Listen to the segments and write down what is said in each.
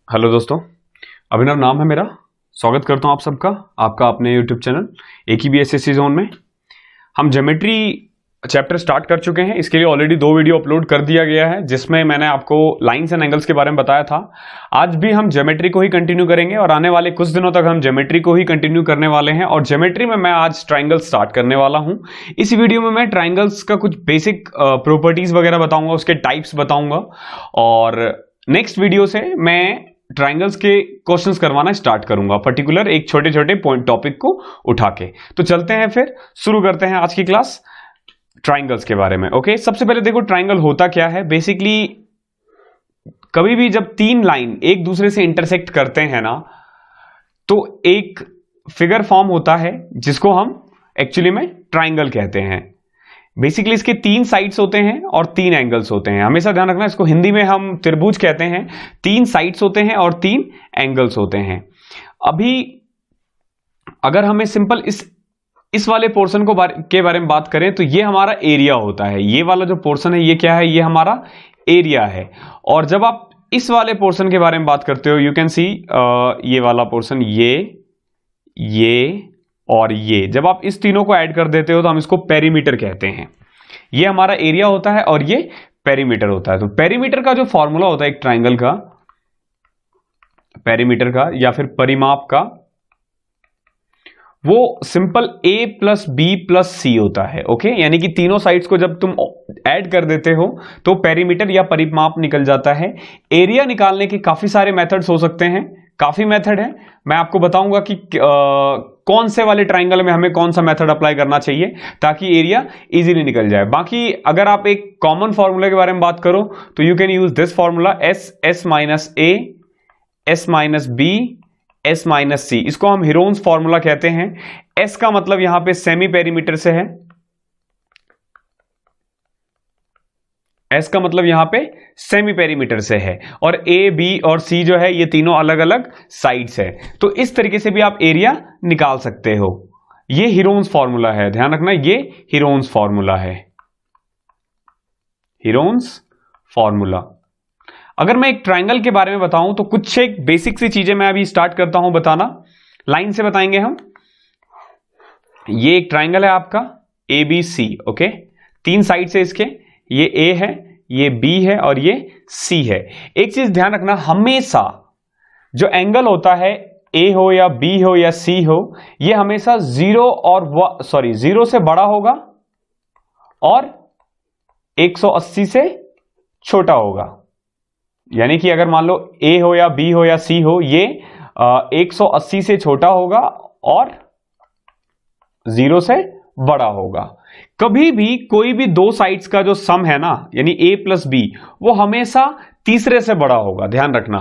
Hello दोस्तों, अभिनव नाम है मेरा। स्वागत करता हूं आप सबका आपका अपने यूट्यूब चैनल AKBSSC जोन में। हम ज्योमेट्री चैप्टर स्टार्ट कर चुके हैं। इसके लिए ऑलरेडी 2 वीडियो अपलोड कर दिया गया है जिसमें मैंने आपको लाइंस एंड एंगल्स के बारे में बताया था। आज भी हम ज्योमेट्री को ही कंटिन्यू करेंगे और आने वाले कुछ दिनों तक हम ज्योमेट्री को ही कंटिन्यू करने वाले हैं। और ज्योमेट्री में मैं आज ट्राइंगल स्टार्ट करने वाला हूं। इस वीडियो में मैं ट्राइंगल्स का कुछ बेसिक प्रॉपर्टीज वगैरह बताऊंगा, उसके टाइप्स बताऊंगा और नेक्स्ट वीडियो से मैं ट्राइंगल्स के क्वेश्चंस करवाना स्टार्ट करूंगा, पर्टिकुलर एक छोटे छोटे पॉइंट टॉपिक को उठा के। तो चलते हैं, फिर शुरू करते हैं आज की क्लास ट्राइंगल्स के बारे में। ओके, सबसे पहले देखो ट्राइंगल होता क्या है। बेसिकली कभी भी जब 3 लाइन एक दूसरे से इंटरसेक्ट करते हैं ना, तो एक फिगर फॉर्म होता है जिसको हम एक्चुअली में ट्राइंगल कहते हैं। बेसिकली इसके 3 साइड्स होते हैं और 3 एंगल्स होते हैं। हमेशा ध्यान रखना, इसको हिंदी में हम त्रिभुज कहते हैं। 3 साइड्स होते हैं और 3 एंगल्स होते हैं। अभी अगर हमें सिंपल इस वाले पोर्शन के बारे में बात करें तो ये हमारा एरिया होता है। ये वाला जो पोर्शन है ये क्या है? ये हमारा एरिया है। और जब आप इस वाले पोर्शन के बारे में बात करते हो, यू कैन सी ये वाला पोर्शन, ये और ये, जब आप इस तीनों को ऐड कर देते हो तो हम इसको पेरीमीटर कहते हैं। ये हमारा एरिया होता है और ये पेरीमीटर होता है। तो पेरीमीटर का जो फॉर्मूला होता है एक ट्राइंगल का, पेरीमीटर का या फिर परिमाप का, वो simple A plus B plus C होता है। ओके, यानी कि तीनों साइड्स को जब तुम ऐड कर देते हो तो पेरीमीटर या परिमाप निकल जाता है। एरिया निकालने के काफी सारे मेथड्स हो सकते हैं, काफी मेथड है। मैं आपको बताऊंगा कि कौन से वाले ट्राइंगल में हमें कौन सा मेथड अप्लाई करना चाहिए ताकि एरिया इजीली निकल जाए। बाकी अगर आप एक कॉमन फॉर्मूला के बारे में बात करो तो you can use this formula, S minus A, S minus B, S minus C। इसको हम हीरोन्स फॉर्मूला कहते हैं। S का मतलब यहां पे सेमी पेरीमीटर से है, S का मतलब यहां पे सेमी पेरीमीटर से है, और A, B और C जो है ये तीनों अलग अलग साइड्स है। तो इस तरीके से भी आप एरिया निकाल सकते हो। ये हीरोन्स फॉर्मूला है, ध्यान रखना, ये हीरोन्स फॉर्मूला है, हीरोन्स फॉर्मूला। अगर मैं एक ट्राइंगल के बारे में बताऊं तो कुछ एक बेसिक सी चीजें मैं अभी स्टार्ट करता हूं बताना। लाइन से बताएंगे हम। ये एक ट्राइंगल है आपका ABC। ओके, 3 साइड से इसके, ये A है, ये B है और ये C है। एक चीज ध्यान रखना, हमेशा जो एंगल होता है A हो या B हो या C हो, ये हमेशा 0 से बड़ा होगा और 180 से छोटा होगा। यानी कि अगर मान लो A हो या B हो या C हो, ये 180 से छोटा होगा और 0 से बड़ा होगा। कभी भी कोई भी 2 साइड्स का जो सम है ना, यानी A प्लस B, वो हमेशा तीसरे से बड़ा होगा। ध्यान रखना,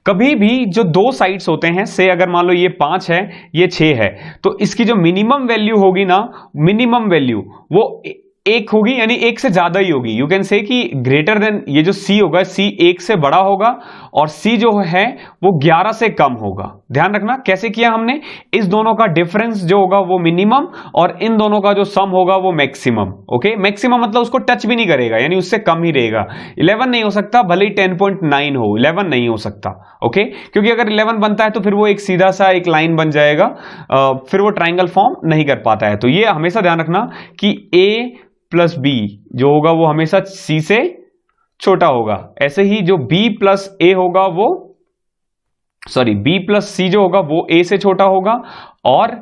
कभी भी जो 2 साइड्स होते हैं, से अगर मान लो ये 5 है, ये 6 है, तो इसकी जो मिनिमम वैल्यू होगी ना, मिनिमम वैल्यू वो 1 होगी, यानी 1 से ज्यादा ही होगी। यू कैन से कि ग्रेटर देन, ये जो C होगा, C 1 से बड़ा होगा और C जो है वो 11 से कम होगा। ध्यान रखना कैसे किया हमने, इस दोनों का डिफरेंस जो होगा वो मिनिमम और इन दोनों का जो सम होगा वो मैक्सिमम। ओके, मैक्सिमम मतलब उसको टच भी नहीं करेगा, यानी उससे कम ही रहेगा। 11 नहीं हो सकता, भले ही 10.9 हो, 11 नहीं हो सकता। ओके, क्योंकि अगर 11 बनता है तो फिर वो एक सीधा सा एक लाइन बन जाएगा, फिर वो ट्राइंगल फॉर्म नहीं कर पाता है। तो ये हमेशा ध्यान रखना कि A प्लस B जो होगा वो हमेशा C से छोटा होगा। ऐसे ही जो B प्लस A होगा वो, सॉरी, B प्लस C जो होगा वो A से छोटा होगा और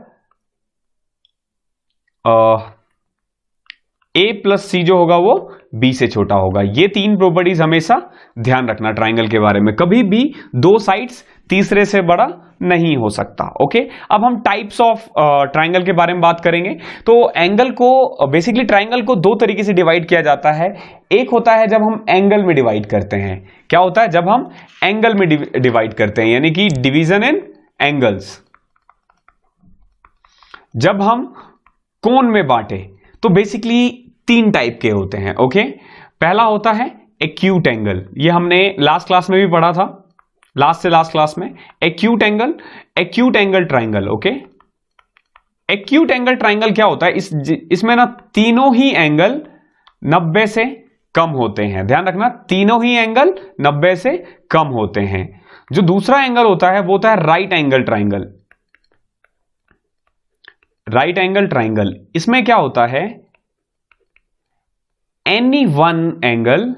A प्लस C जो होगा वो B से छोटा होगा। ये 3 प्रॉपर्टीज हमेशा ध्यान रखना ट्राइंगल के बारे में। कभी भी 2 साइड्स तीसरे से बड़ा नहीं हो सकता। ओके, अब हम टाइप्स ऑफ ट्राइंगल के बारे में बात करेंगे। तो एंगल को, बेसिकली ट्राइंगल को 2 तरीके से डिवाइड किया जाता है। एक होता है जब हम एंगल में डिवाइड करते हैं। क्या होता है? जब हम एंगल में डिवाइड करते हैं, यानी कि डिवीजन इन एंगल्स। जब हम कोण में बांटे तो बेसिकली 3 टाइप के होते हैं। ओके, पहला होता है एक्यूट एंगल। ये हमने लास्ट क्लास में भी पढ़ा था, लास्ट से लास्ट क्लास में। Acute angle, acute angle triangle. Okay, acute angle triangle क्या होता है? इसमें ना तीनों ही एंगल 90 से कम होते हैं। ध्यान रखना, तीनों ही एंगल 90 से कम होते हैं। जो दूसरा एंगल होता है वो होता है right angle triangle. Right angle triangle, इसमें क्या होता है, एनी वन एंगल,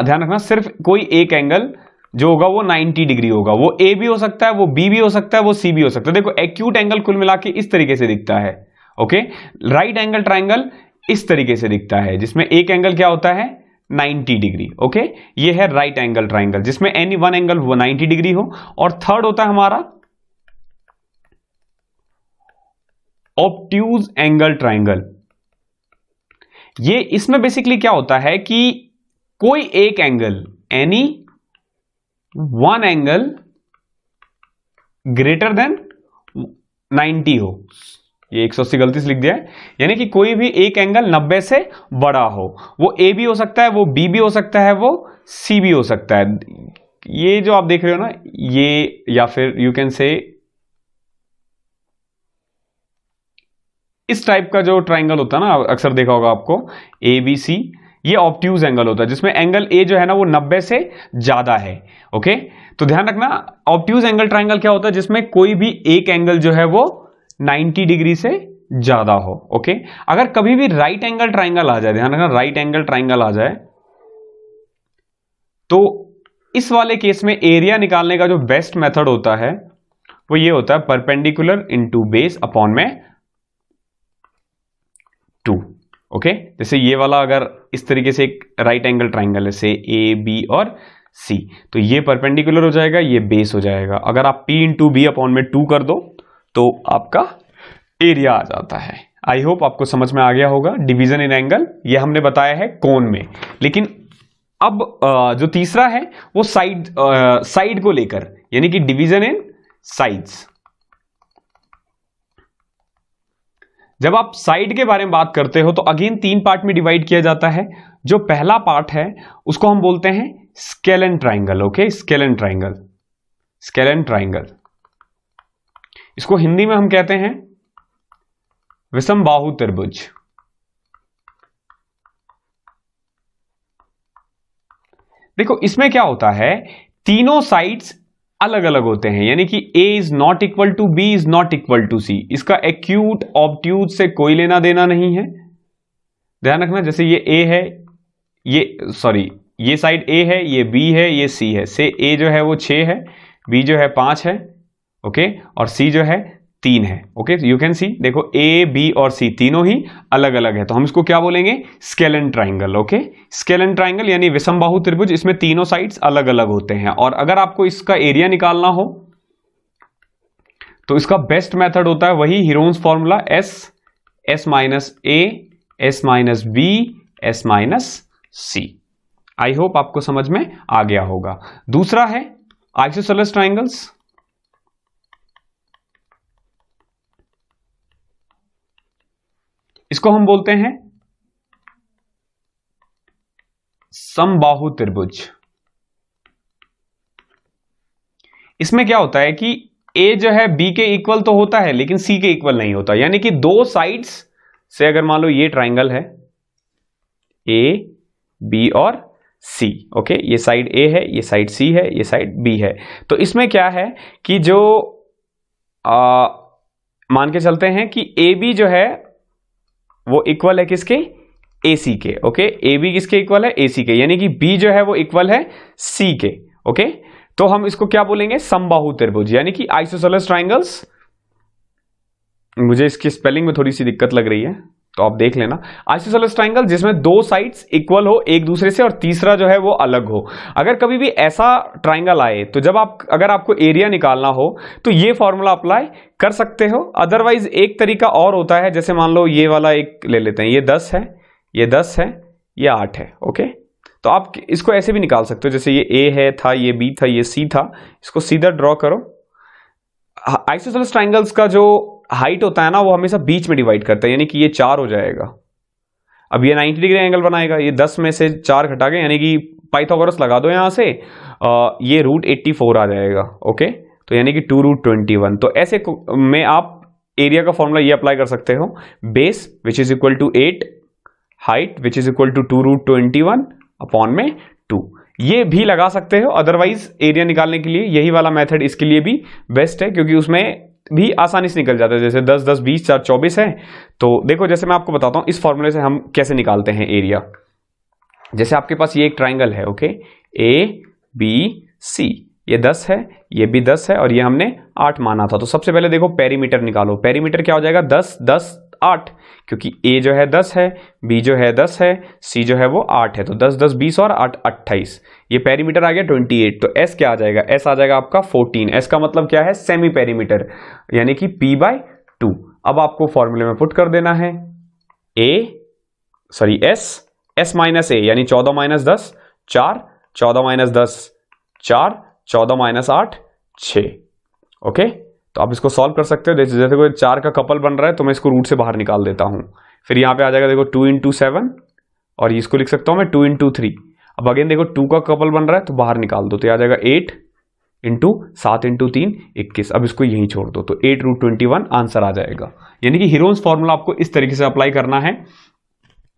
ध्यान रखना सिर्फ कोई एक एंगल जो होगा वो 90 डिग्री होगा। वो ए भी हो सकता है, वो बी भी हो सकता है, वो सी भी हो सकता है। देखो एक्यूट एंगल कुल मिला के इस तरीके से दिखता है। ओके, राइट एंगल ट्राइंगल इस तरीके से दिखता है, जिसमें एक एंगल क्या होता है 90 डिग्री। ओके, ये है राइट एंगल ट्राइंगल जिसमें एनी वन एंगल वो 90 डिग्री हो। और थर्ड होता है हमारा ऑब्ट्यूज एंगल ट्राइंगल। ये इसमें बेसिकली क्या होता है कि कोई एक angle, any one angle greater than 90 हो। ये 180 गलती से लिख दिया है, यानी कि कोई भी एक एंगल 90 से बड़ा हो। वो ए भी हो सकता है, वो बी भी हो सकता है, वो सी भी हो सकता है। ये जो आप देख रहे हो ना, ये या फिर यू कैन से इस टाइप का जो ट्राइंगल होता है ना, अक्सर देखा होगा आपको, ए बी सी, ये ऑब्ट्यूज एंगल होता है जिसमें एंगल ए जो है ना वो 90 से ज्यादा है। ओके, तो ध्यान रखना, ऑब्ट्यूज एंगल ट्राइंगल क्या होता है, जिसमें कोई भी एक एंगल जो है वो 90 डिग्री से ज्यादा हो। ओके, अगर कभी भी राइट एंगल ट्राइंगल आ जाए, ध्यान रखना राइट एंगल ट्राइंगल आ जाए, तो इस वाले केस में एरिया निकालने का जो बेस्ट मेथड होता है वो ये होता है परपेंडिकुलर इनटू बेस अपॉन में 2। ओके, जैसे ये वाला अगर इस तरीके से एक राइट एंगल ट्राइंगल है, से ए बी और सी, तो ये परपेंडिकुलर हो जाएगा, ये बेस हो जाएगा। अगर आप P इंटू बी अपॉन में 2 कर दो तो आपका एरिया आ जाता है। आई होप आपको समझ में आ गया होगा। डिवीजन इन एंगल ये हमने बताया है कोण में, लेकिन अब जो तीसरा है वो साइड को लेकर, यानी कि डिवीजन इन साइड्स। जब आप साइड के बारे में बात करते हो तो अगेन 3 पार्ट में डिवाइड किया जाता है। जो पहला पार्ट है उसको हम बोलते हैं scalene triangle. Okay, scalene triangle, scalene triangle, इसको हिंदी में हम कहते हैं विषमबाहु त्रिभुज। देखो इसमें क्या होता है, तीनों साइड्स अलग अलग होते हैं, यानी कि A is not equal to B is not equal to C। इसका एक्यूट ऑब्ट्यूज से कोई लेना देना नहीं है। ध्यान रखना, जैसे ये A है, ये साइड A है, ये B है, ये C है। से A जो है वो 6 है, B जो है 5 है, ओके, और C जो है 3 है। ओके, यू कैन सी, देखो A, B और C तीनों ही अलग अलग है, तो हम इसको क्या बोलेंगे, scalene triangle. Okay, scalene triangle यानी विषमबाहु त्रिभुज, इसमें तीनों साइड्स अलग अलग होते हैं। और अगर आपको इसका एरिया निकालना हो तो इसका बेस्ट मेथड होता है वही Heron's formula, S minus A, S minus B, S minus C। I hope आपको समझ में आ गया होगा। दूसरा है आइसोसेलेस ट्राइंगल्स। इसको हम बोलते हैं समबाहु त्रिभुज। इसमें क्या होता है कि A जो है B के इक्वल तो होता है लेकिन C के इक्वल नहीं होता, यानी कि दो साइड्स से, अगर मान लो ये ट्राइंगल है A, B और C, ओके, ये साइड A है, ये साइड C है, ये साइड B है, तो इसमें क्या है कि जो मान के चलते हैं कि AB जो है वो इक्वल है किसके, AC के। ओके, AB किसके इक्वल है, AC के, यानी कि B जो है वो इक्वल है C के। ओके, तो हम इसको क्या बोलेंगे, समबाहु त्रिभुज, यानी कि आइसोसेलेस ट्राइंगल्स। मुझे इसकी स्पेलिंग में थोड़ी सी दिक्कत लग रही है तो आप देख लेना। आइसोसेलेस ट्राइंगल जिसमें दो साइड्स इक्वल हो एक दूसरे से और तीसरा जो है वो अलग हो। अगर कभी भी ऐसा ट्राइंगल आए तो जब अगर आपको एरिया निकालना हो तो ये फॉर्मूला अप्लाई कर सकते हो। अदरवाइज एक तरीका और होता है, जैसे मान लो ये वाला एक ले लेते हैं, ये 10 है, ये 10 है, ये 8 है। ओके, तो आप इसको ऐसे भी निकाल सकते हो, जैसे ये A है था, ये B था, ये C था, इसको सीधा ड्रॉ करो। आइसोसेलेस ट्राइंगल्स का जो हाइट होता है ना वो हमेशा बीच में डिवाइड करता है, यानी कि ये 4 हो जाएगा। अब ये 90 डिग्री एंगल बनाएगा, ये 10 में से 4 घटा के, यानी कि पाइथागोरस लगा दो यहां से, ये √84 आ जाएगा। ओके, तो यानी कि 2√21। तो ऐसे में आप एरिया का फॉर्मूला ये अप्लाई कर सकते हो, base which is equal to 8 height which is equal to 2√21 upon में 2। ये भी लगा सकते हो, अदरवाइज एरिया निकालने के लिए यही वाला मेथड इसके लिए भी बेस्ट है, क्योंकि उसमें भी आसानी से निकल जाता है। जैसे 10 10 20 4 24 है, तो देखो जैसे मैं आपको बताता हूं इस फॉर्मूले से हम कैसे निकालते हैं एरिया। जैसे आपके पास ये एक ट्राइंगल है, ओके, ABC, ये 10 है, ये भी 10 है और ये हमने 8 माना था। तो सबसे पहले देखो पेरीमीटर निकालो। पेरीमीटर क्या हो जाएगा, 10 10 8, क्योंकि A जो है 10 है, B जो है 10 है, C जो है वो 8 है, तो 10 10 20 और 8 28, ये पेरीमीटर आ गया 28। तो S क्या आ जाएगा, S आ जाएगा आपका 14। S का मतलब क्या है, सेमी पेरीमीटर, यानी कि P/2। अब आपको फॉर्मूले में पुट कर देना है S माइनस A, यानी 14 माइनस 10 4, 14 माइनस 10 4, 14 माइनस 8 6। ओके, तो आप इसको सॉल्व कर सकते हो। जैसे कोई 4 का कपल बन रहा है तो मैं इसको रूट से बाहर निकाल देता हूं। फिर यहां पे आ जाएगा देखो 2 इंटू 7, और इसको लिख सकता हूं मैं 2 इंटू 3। अब अगेन देखो 2 का कपल बन रहा है तो बाहर निकाल दो, तो ये आ जाएगा 8 इंटू 7 इंटू 3 21। अब इसको यहीं छोड़ दो, तो 8√21 आंसर आ जाएगा। यानी कि हीरोन्स फॉर्मूला आपको इस तरीके से अप्लाई करना है।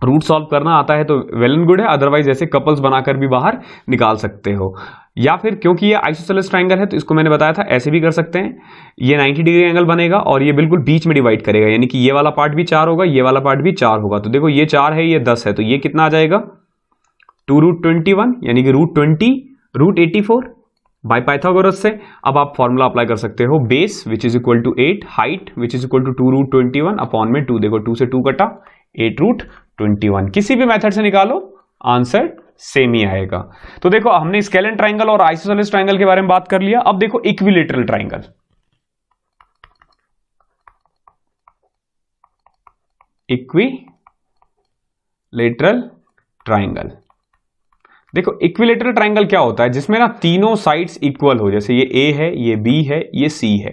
रूट सॉल्व करना आता है तो वेल एंड गुड है, अदरवाइज ऐसे कपल्स बनाकर भी बाहर निकाल सकते हो। या फिर क्योंकि ये आइसोसेलेस ट्राइंगल है तो इसको मैंने बताया था ऐसे भी कर सकते हैं। ये 90 डिग्री एंगल बनेगा और ये बिल्कुल बीच में डिवाइड करेगा, यानी कि ये वाला पार्ट भी 4 होगा, ये वाला पार्ट भी 4 होगा। तो देखो ये 4 है, ये 10 है, तो ये कितना आ जाएगा 2√21, यानी कि √20 √84 बाय पाइथागोरस से। अब आप फॉर्मूला अप्लाई कर सकते हो, base which is equal to 8, height which is equal to 2√21 upon में 2। देखो 2 से 2 कटा, 8√21। किसी भी मेथड से निकालो आंसर सेम ही आएगा। तो देखो हमने स्केलेन ट्राइंगल और आइसोसेलेस ट्राइंगल के बारे में बात कर लिया। अब देखो इक्विलेटरल ट्राइंगल। इक्विलेटरल ट्राइंगल, देखो इक्विलेटरल ट्राइंगल क्या होता है, जिसमें ना तीनों साइड्स इक्वल हो। जैसे ये A है, ये B है, ये C है,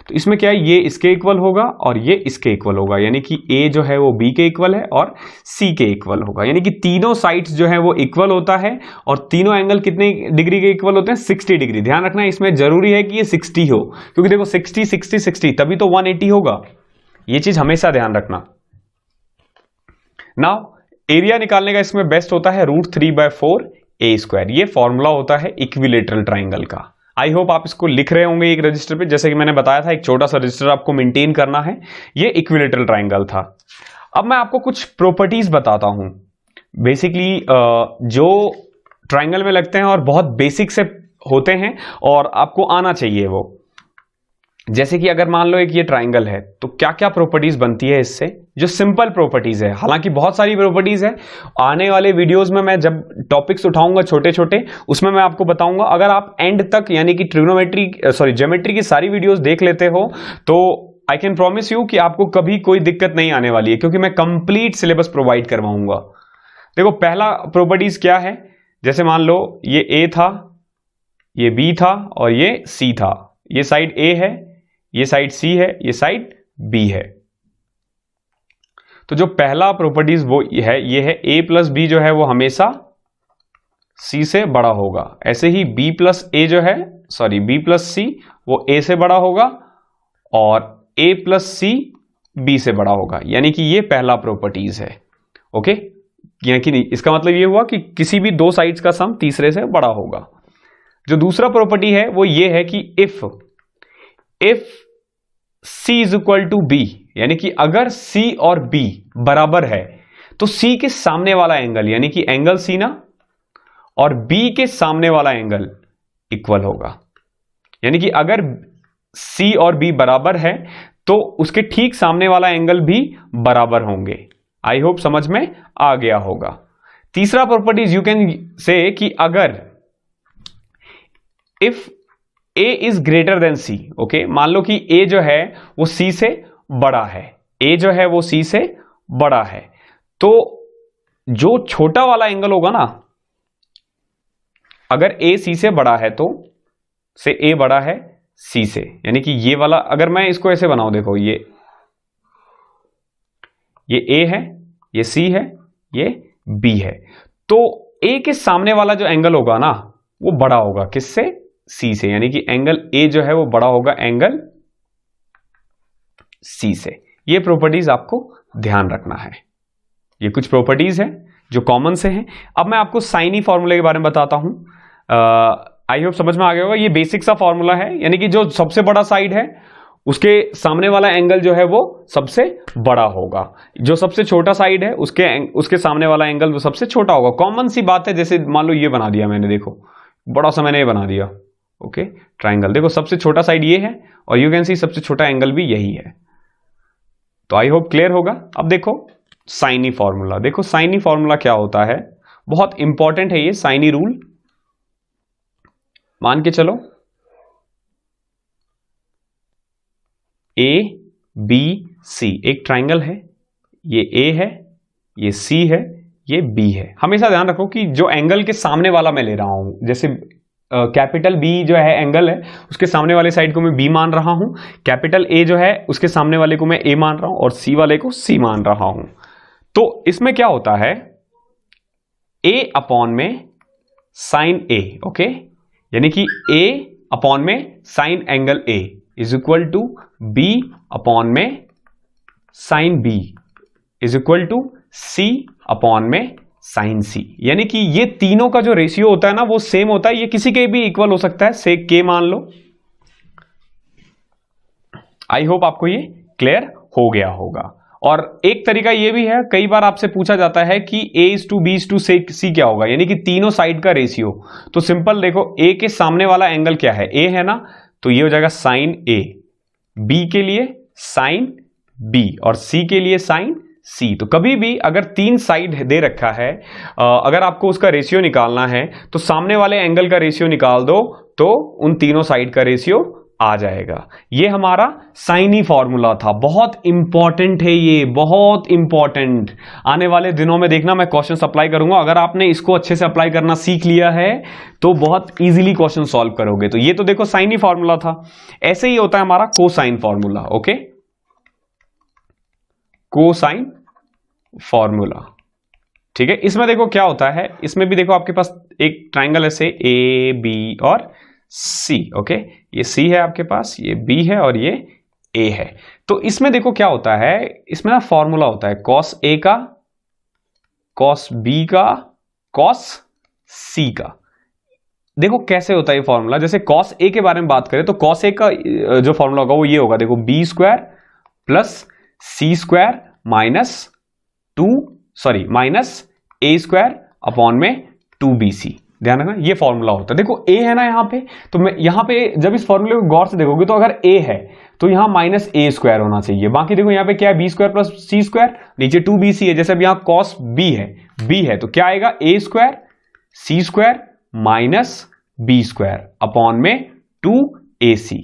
तो इसमें क्या है, ये इसके इक्वल होगा और ये इसके इक्वल होगा, यानी कि A जो है वो B के इक्वल है और C के इक्वल होगा। यानी कि तीनों साइड्स जो है वो इक्वल होता है और तीनों एंगल कितने डिग्री के इक्वल होते हैं, 60 डिग्री। ध्यान रखना इसमें जरूरी है कि ये 60 हो, क्योंकि देखो 60 60 60 तभी तो 180 होगा। ये चीज हमेशा ध्यान रखना। नाउ एरिया निकालने का इसमें बेस्ट होता है √3/4a²। ये फॉर्मूला होता है इक्विलेटरल ट्राइंगल का। आई होप आप इसको लिख रहे होंगे एक रजिस्टर पे। जैसे कि मैंने बताया था एक छोटा सा रजिस्टर आपको मेंटेन करना है। ये इक्विलेटरल ट्राइंगल था। अब मैं आपको कुछ प्रॉपर्टीज बताता हूं बेसिकली जो ट्राइंगल में लगते हैं और बहुत बेसिक से होते हैं और आपको आना चाहिए वो। जैसे कि अगर मान लो एक ये ट्राइंगल है तो क्या क्या प्रॉपर्टीज बनती है इससे, जो सिंपल प्रॉपर्टीज है। हालांकि बहुत सारी प्रॉपर्टीज है, आने वाले वीडियोस में मैं जब टॉपिक्स उठाऊंगा छोटे छोटे उसमें मैं आपको बताऊंगा। अगर आप एंड तक यानी कि ज्योमेट्री की सारी वीडियोस देख लेते हो तो आई कैन प्रॉमिस यू कि आपको कभी कोई दिक्कत नहीं आने वाली है, क्योंकि मैं कंप्लीट सिलेबस प्रोवाइड करवाऊंगा। देखो पहला प्रॉपर्टीज क्या है, जैसे मान लो ये A था, ये B था और ये C था। ये साइड A है, ये साइड C है, ये साइड B है। तो जो पहला प्रॉपर्टीज वो है ये है A प्लस B जो है वो हमेशा C से बड़ा होगा। ऐसे ही B प्लस C वो A से बड़ा होगा और A प्लस C B से बड़ा होगा। यानी कि ये पहला प्रॉपर्टीज है। ओके, यानी कि इसका मतलब ये हुआ कि किसी भी दो साइड्स का सम तीसरे से बड़ा होगा। जो दूसरा प्रॉपर्टी है वो ये है कि if C is equal to B, यानी कि अगर C और B बराबर है तो C के सामने वाला एंगल यानी कि एंगल C ना और B के सामने वाला एंगल इक्वल होगा। यानी कि अगर C और B बराबर है तो उसके ठीक सामने वाला एंगल भी बराबर होंगे। आई होप समझ में आ गया होगा। तीसरा प्रॉपर्टीज यू कैन से कि अगर if A is greater than C, okay, मान लो कि A जो है वो C से बड़ा है, A जो है वो C से बड़ा है, तो जो छोटा वाला एंगल होगा ना, अगर A C से बड़ा है तो से A बड़ा है C से, यानी कि ये वाला अगर मैं इसको ऐसे बनाऊं, देखो ये A है, ये C है, ये B है, तो A के सामने वाला जो एंगल होगा ना वो बड़ा होगा किससे, C से, यानी कि एंगल A जो है वो बड़ा होगा एंगल C से। ये प्रॉपर्टीज आपको ध्यान रखना है। ये कुछ प्रॉपर्टीज है जो कॉमन से हैं। अब मैं आपको साइनी फॉर्मूले के बारे में बताता हूं। आई होप समझ में आ गया होगा। ये बेसिक सा फॉर्मूला है, यानी कि जो सबसे बड़ा साइड है उसके सामने वाला एंगल जो है वो सबसे बड़ा होगा, जो सबसे छोटा साइड है उसके सामने वाला एंगल वो सबसे छोटा होगा। कॉमन सी बात है। जैसे मान लो ये बना दिया मैंने, देखो बड़ा सा मैंने ये बना दिया, ओके, ट्राइंगल। देखो सबसे छोटा साइड ये है और यू कैन सी सबसे छोटा एंगल भी यही है। तो आई होप क्लियर होगा। अब देखो साइनी फॉर्मूला, देखो साइनी फॉर्मूला क्या होता है, बहुत इंपॉर्टेंट है ये साइनी रूल। मान के चलो ए बी सी एक ट्राइंगल है, ये ए है, ये सी है, ये बी है। हमेशा ध्यान रखो कि जो एंगल के सामने वाला मैं ले रहा हूं, जैसे कैपिटल बी जो है एंगल है, उसके सामने वाले साइड को मैं बी मान रहा हूं, कैपिटल ए जो है उसके सामने वाले को मैं ए मान रहा हूं और सी वाले को सी मान रहा हूं। तो इसमें क्या होता है, ए अपॉन में साइन ए, ओके, यानी कि ए अपॉन में sine angle A is equal to B upon में sine B is equal to C upon में साइन सी। यानी कि ये तीनों का जो रेशियो होता है ना वो सेम होता है। ये किसी के भी इक्वल हो सकता है, से के मान लो। आई होप आपको ये क्लियर हो गया होगा। और एक तरीका ये भी है, कई बार आपसे पूछा जाता है कि a is to B is to C क्या होगा, यानी कि तीनों साइड का रेशियो। तो सिंपल देखो, a के सामने वाला एंगल क्या है, a है ना, तो ये हो जाएगा साइन a, b के लिए साइन b और c के लिए साइन c। तो कभी भी अगर तीन साइड दे रखा है, अगर आपको उसका रेशियो निकालना है तो सामने वाले एंगल का रेशियो निकाल दो, तो उन तीनों साइड का रेशियो आ जाएगा। ये हमारा साइनी फॉर्मूला था। बहुत इंपॉर्टेंट है ये, बहुत इंपॉर्टेंट। आने वाले दिनों में देखना मैं क्वेश्चन अप्लाई करूंगा। अगर आपने इसको अच्छे से अप्लाई करना सीख लिया है तो बहुत इजीली क्वेश्चन सॉल्व करोगे। तो ये तो देखो साइनी फॉर्मूला था। ऐसे ही होता है हमारा cosine formula, okay, cosine formula, ठीक है। इसमें देखो क्या होता है, इसमें भी देखो आपके पास एक ट्राइंगल ऐसे ए बी और सी, ओके, ये सी है आपके पास, ये बी है और ये ए है। तो इसमें देखो क्या होता है, इसमें ना फॉर्मूला होता है कॉस ए का, कॉस बी का, कॉस सी का। देखो कैसे होता है ये फॉर्मूला। जैसे कॉस ए के बारे में बात करें तो कॉस ए का जो फॉर्मूला होगा वो ये होगा, देखो बी स्क्वायर प्लस सी स्क्वायर माइनस ए स्क्वायर अपॉन में 2bc। ध्यान रखना ये फॉर्मूला होता है। देखो ए है ना यहाँ पे, तो मैं यहाँ पे जब इस फॉर्मूले को गौर से देखोगे तो अगर ए है तो यहाँ माइनस ए स्क्वायर होना चाहिए। बाकी देखो यहाँ पे क्या है, बी स्क्वायर प्लस सी स्क्वायर, नीचे 2bc है। जैसे अब यहाँ कॉस बी है तो क्या आएगा, A square C square minus B square upon में 2ac।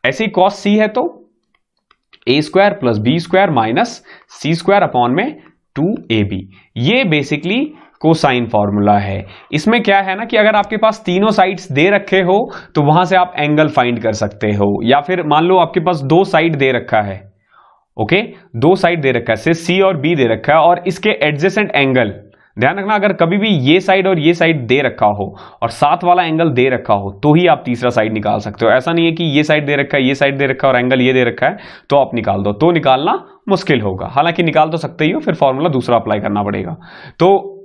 ऐसे ही कॉस सी है तो A square plus B square minus C square upon में 2ab। ये बेसिकली कोसाइन फॉर्मूला है। इसमें क्या है ना कि अगर आपके पास तीनों साइड्स दे रखे हो तो वहां से आप एंगल फाइंड कर सकते हो, या फिर मान लो आपके पास दो साइड दे रखा है, ओके, दो साइड दे रखा है, से सी और बी दे रखा है और इसके एडजेसेंट एंगल, ध्यान रखना अगर कभी भी ये साइड और ये साइड दे रखा हो और साथ वाला एंगल दे रखा हो तो ही आप तीसरा साइड निकाल सकते हो। ऐसा नहीं है कि ये साइड दे रखा है, ये साइड दे रखा है और एंगल ये दे रखा है तो आप निकाल दो, तो निकालना मुश्किल होगा। हालांकि निकाल तो सकते ही हो, फिर फॉर्मूला दूसरा अप्लाई करना पड़ेगा। तो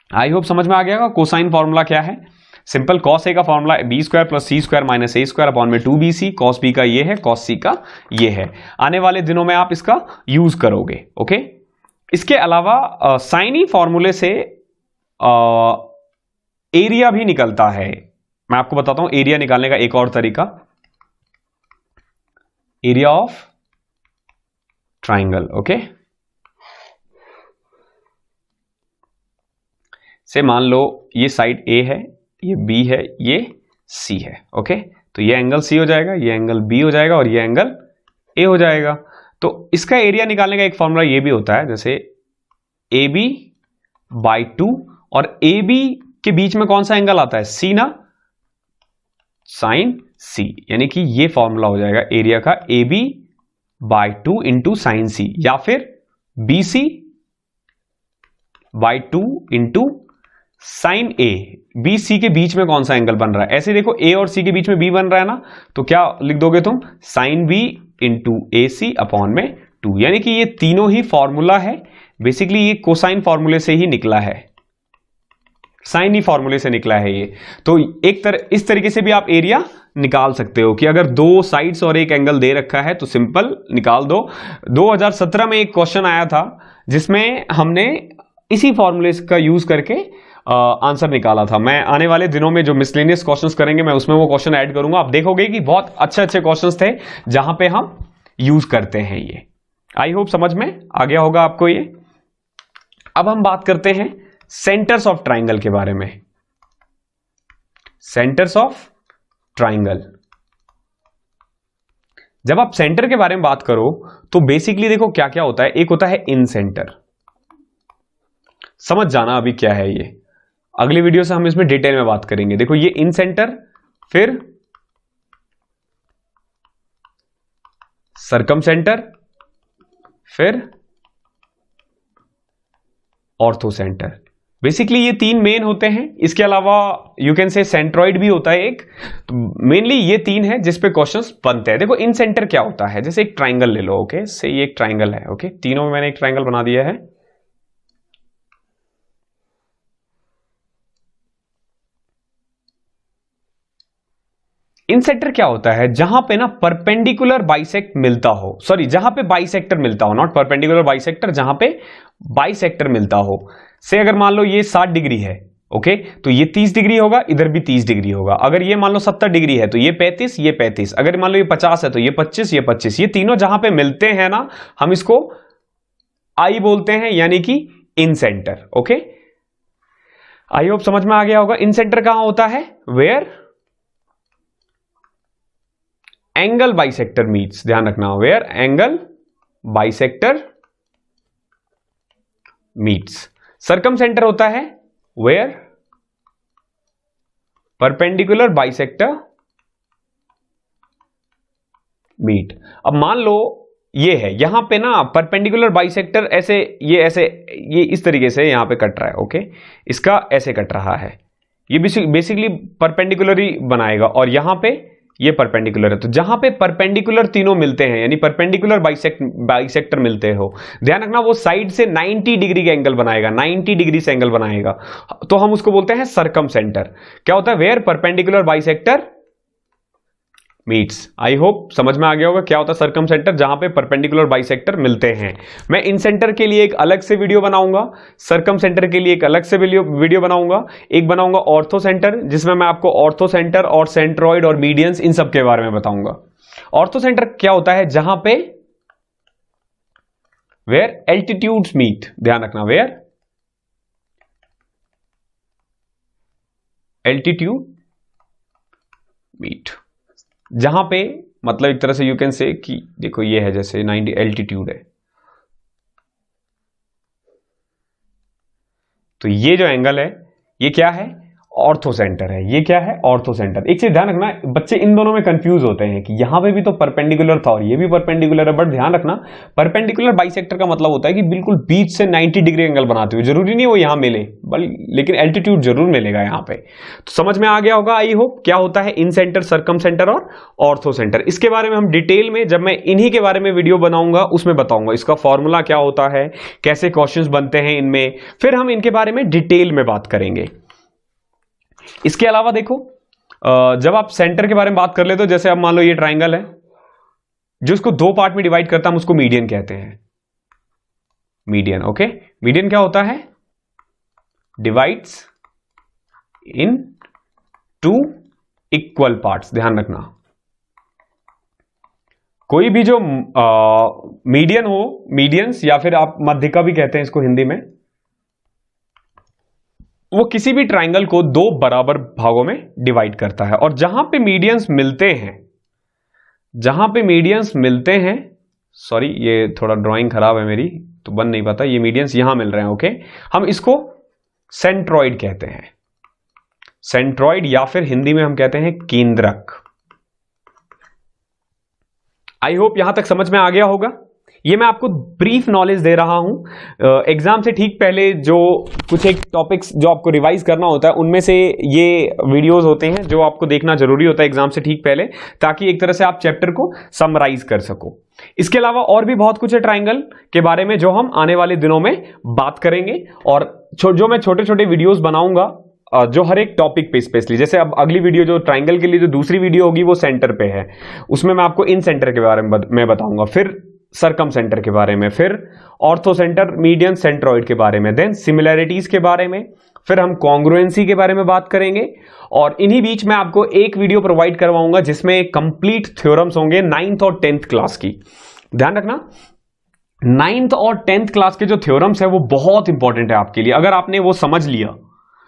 आई होप समझ में आ गया। कोसाइन फॉर्मूला क्या है, सिंपल कॉस ए का फॉर्मूला बी स्क्वायर प्लस सी स्क्वायर माइनस ए स्क्वायर अपॉन में 2bc, कॉस बी का ये है, कॉस सी का ये है। आने वाले दिनों में आप इसका यूज करोगे, ओके। इसके अलावा साइनी फॉर्मूले से एरिया भी निकलता है। मैं आपको बताता हूं एरिया निकालने का एक और तरीका, एरिया ऑफ ट्राइंगल, ओके। से मान लो ये साइड ए है, ये बी है, ये सी है, ओके। तो ये एंगल सी हो जाएगा, ये एंगल बी हो जाएगा और ये एंगल ए हो जाएगा। तो इसका एरिया निकालने का एक फॉर्मूला ये भी होता है, जैसे ए बी बाई 2 और ए बी के बीच में कौन सा एंगल आता है, सी ना, साइन सी। यानी कि ये फॉर्मूला हो जाएगा एरिया का, A B by 2 into sine C, या फिर B C by 2 into sine A. B C के बीच में कौन सा एंगल बन रहा है, ऐसे देखो ए और सी के बीच में बी बन रहा है ना, तो क्या लिख दोगे तुम, साइन बी इंटू ए सी अपॉन में 2। यानी कि ये तीनों ही फॉर्मूला है बेसिकली ये कोसाइन फॉर्मूले से ही निकला है, साइन ही फॉर्मूले से निकला है ये। तो इस तरीके से भी आप एरिया निकाल सकते हो कि अगर दो साइड्स और एक एंगल दे रखा है तो सिंपल निकाल दो। 2017 में एक क्वेश्चन आया था जिसमें हमने इसी फॉर्मूले का यूज करके आंसर निकाला था। मैं आने वाले दिनों में जो मिसलेनियस क्वेश्चंस करेंगे मैं उसमें वो क्वेश्चन ऐड करूंगा। आप देखोगे कि बहुत अच्छे अच्छे क्वेश्चंस थे जहां पे हम यूज करते हैं ये। आई होप समझ में आ गया होगा आपको ये। अब हम बात करते हैं सेंटर्स ऑफ ट्राइंगल के बारे में। सेंटर्स ऑफ ट्राइंगल, जब आप सेंटर के बारे में बात करो तो बेसिकली देखो क्या क्या होता है। एक होता है इन सेंटर, समझ जाना अभी क्या है ये, अगली वीडियो से हम इसमें डिटेल में बात करेंगे। देखो ये इन सेंटर, फिर सरकम सेंटर, फिर ऑर्थो सेंटर। बेसिकली ये तीन मेन होते हैं। इसके अलावा यू कैन से सेंट्रॉइड भी होता है एक। तो मेनली ये तीन है जिस पे क्वेश्चंस बनते हैं। देखो इन सेंटर क्या होता है, जैसे एक ट्राइंगल ले लो, ओके, से ये एक ट्राइंगल है, ओके, तीनों में मैंने एक ट्राइंगल बना दिया है। इन सेंटर क्या होता है, जहां पे ना परपेंडिकुलर बाइसेक्ट मिलता हो, सॉरी जहां पे बाइसेक्टर मिलता हो, नॉट परपेंडिकुलर बाइसेक्टर, जहां पे बाइसेक्टर मिलता हो। से अगर मान लो ये 60 डिग्री है, ओके, तो ये 30 डिग्री होगा, इधर भी 30 डिग्री होगा। अगर ये मान लो 70 डिग्री है तो ये 35, ये 35। अगर मान लो ये 50 है तो ये 25, ये 25। ये तीनों जहां पे मिलते हैं ना, हम इसको आई बोलते हैं, यानी कि इन सेंटर। ओके, आई होप समझ में आ गया होगा। इन सेंटर कहां होता है, वेयर एंगल बाइसेक्टर मीट्स, ध्यान रखना, where angle bisector meets. Circumcentre होता है वेयर परपेंडिकुलर बाइसेक्टर मीट। अब मान लो ये है, यहां पे ना परपेंडिकुलर बाइसेक्टर ऐसे ये इस तरीके से यहां पे कट रहा है, ओके, इसका ऐसे कट रहा है, ये बेसिकली परपेंडिकुलर ही बनाएगा, और यहां पे ये परपेंडिकुलर है। तो जहां पे परपेंडिकुलर तीनों मिलते हैं, यानी परपेंडिकुलर बाइसेक्टर मिलते हो, ध्यान रखना वो साइड से 90 डिग्री का एंगल बनाएगा, 90 डिग्री से एंगल बनाएगा, तो हम उसको बोलते हैं सरकम सेंटर। क्या होता है, where perpendicular bisector meets. I hope समझ में आ गया होगा क्या होता है सरकम सेंटर, जहां पे परपेंडिकुलर बाइसेक्टर मिलते हैं। मैं इन सेंटर के लिए एक अलग से वीडियो बनाऊंगा, सरकम सेंटर के लिए एक अलग से वीडियो बनाऊंगा। एक बनाऊंगा ऑर्थो सेंटर, जिसमें मैं आपको ऑर्थो सेंटर और सेंट्रॉइड और मीडियंस इन सब के बारे में बताऊंगा। ऑर्थो सेंटर क्या होता है, जहां पे वेयर एल्टीट्यूड्स मीट, ध्यान रखना, वेयर एल्टीट्यूड मीट, जहां पे मतलब एक तरह से यू कैन से कि देखो ये है जैसे 90 एल्टीट्यूड है, तो ये जो एंगल है ये क्या है, ऑर्थो सेंटर है। ये क्या है, ऑर्थो सेंटर। एक चीज ध्यान रखना, बच्चे इन दोनों में कंफ्यूज होते हैं कि यहां पे भी तो परपेंडिकुलर था और ये भी परपेंडिकुलर है, बट ध्यान रखना परपेंडिकुलर बाइसेक्टर का मतलब होता है कि बिल्कुल बीच से 90 डिग्री एंगल बनाते हुए, जरूरी नहीं वो यहां मिले, लेकिन एल्टीट्यूड जरूर मिलेगा यहां पे। तो समझ में आ गया होगा आई होप क्या होता है इन सेंटर, सरकम सेंटर और ऑर्थो सेंटर। इसके बारे में हम डिटेल में जब मैं इन्हीं के बारे में वीडियो बनाऊंगा उसमें बताऊंगा इसका फॉर्मूला क्या होता है, कैसे क्वेश्चंस बनते हैं इनमें, फिर हम इनके बारे में डिटेल में बात करेंगे। इसके अलावा देखो जब आप सेंटर के बारे में बात कर लेते हो, जैसे अब मान लो ये ट्राइंगल है जो इसको दो पार्ट में डिवाइड करता है, हम उसको मीडियन कहते हैं, मीडियन। ओके, मीडियन क्या होता है, divides in two equal parts. ध्यान रखना कोई भी जो मीडियन हो, मीडियंस या फिर आप मध्यिका भी कहते हैं इसको हिंदी में, वो किसी भी ट्राइंगल को दो बराबर भागों में डिवाइड करता है। और जहां पे मीडियंस मिलते हैं, जहां पे मीडियंस मिलते हैं, सॉरी ये थोड़ा ड्राइंग खराब है मेरी तो बन नहीं पाता, ये मीडियंस यहां मिल रहे हैं, ओके, हम इसको सेंट्रॉइड कहते हैं, सेंट्रॉइड या फिर हिंदी में हम कहते हैं केंद्रक। आई होप यहां तक समझ में आ गया होगा। ये मैं आपको ब्रीफ नॉलेज दे रहा हूं। एग्जाम से ठीक पहले जो कुछ एक टॉपिक्स जो आपको रिवाइज करना होता है, उनमें से ये वीडियोस होते हैं जो आपको देखना जरूरी होता है एग्जाम से ठीक पहले, ताकि एक तरह से आप चैप्टर को समराइज कर सको। इसके अलावा और भी बहुत कुछ है ट्राइंगल के बारे में जो हम आने वाले दिनों में बात करेंगे, और जो मैं छोटे छोटे वीडियोस बनाऊंगा जो हर एक टॉपिक पे स्पेशली, जैसे अब अगली वीडियो जो ट्राइंगल के लिए जो दूसरी वीडियो होगी वो सेंटर पे है, उसमें मैं आपको इन सेंटर के बारे में मैं बताऊंगा, फिर सरकम सेंटर के बारे में, फिर ऑर्थो सेंटर मीडियन सेंट्रॉइड के बारे में, देन सिमिलैरिटीज के बारे में, फिर हम कॉन्ग्रुएंसी के बारे में बात करेंगे, और इन्हीं बीच में आपको एक वीडियो प्रोवाइड करवाऊंगा जिसमें कंप्लीट थ्योरम्स होंगे 9th और 10th क्लास की। ध्यान रखना 9th और 10th क्लास के जो थ्योरम्स है वो बहुत इंपॉर्टेंट है आपके लिए। अगर आपने वो समझ लिया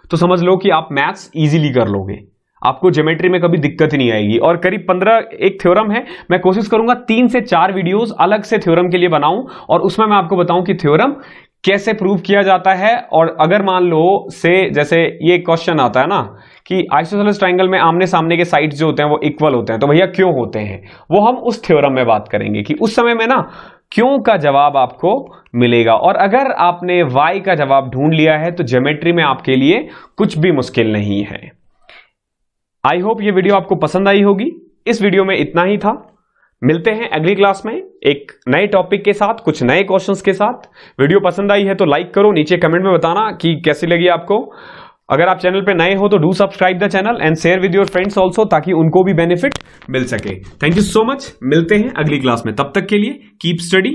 तो समझ लो कि आप मैथ्स इजीली कर लोगे, आपको ज्योमेट्री में कभी दिक्कत ही नहीं आएगी। और करीब 15 एक थ्योरम है, मैं कोशिश करूंगा 3 से 4 वीडियोस अलग से थ्योरम के लिए बनाऊं, और उसमें मैं आपको बताऊं कि थ्योरम कैसे प्रूव किया जाता है। और अगर मान लो से जैसे ये क्वेश्चन आता है ना कि आइसोसेलेस ट्राइंगल में आमने सामने के साइड्स जो होते हैं वो इक्वल होते हैं, तो भैया क्यों होते हैं, वो हम उस थ्योरम में बात करेंगे कि उस समय में ना क्यों का जवाब आपको मिलेगा। और अगर आपने वाई का जवाब ढूंढ लिया है तो ज्योमेट्री में आपके लिए कुछ भी मुश्किल नहीं है। आई होप ये वीडियो आपको पसंद आई होगी। इस वीडियो में इतना ही था, मिलते हैं अगली क्लास में एक नए टॉपिक के साथ, कुछ नए क्वेश्चंस के साथ। वीडियो पसंद आई है तो लाइक करो, नीचे कमेंट में बताना कि कैसी लगी आपको। अगर आप चैनल पे नए हो तो do subscribe the channel and share with your friends also, ताकि उनको भी बेनिफिट मिल सके। थैंक यू सो मच, मिलते हैं अगली क्लास में, तब तक के लिए कीप स्टडी।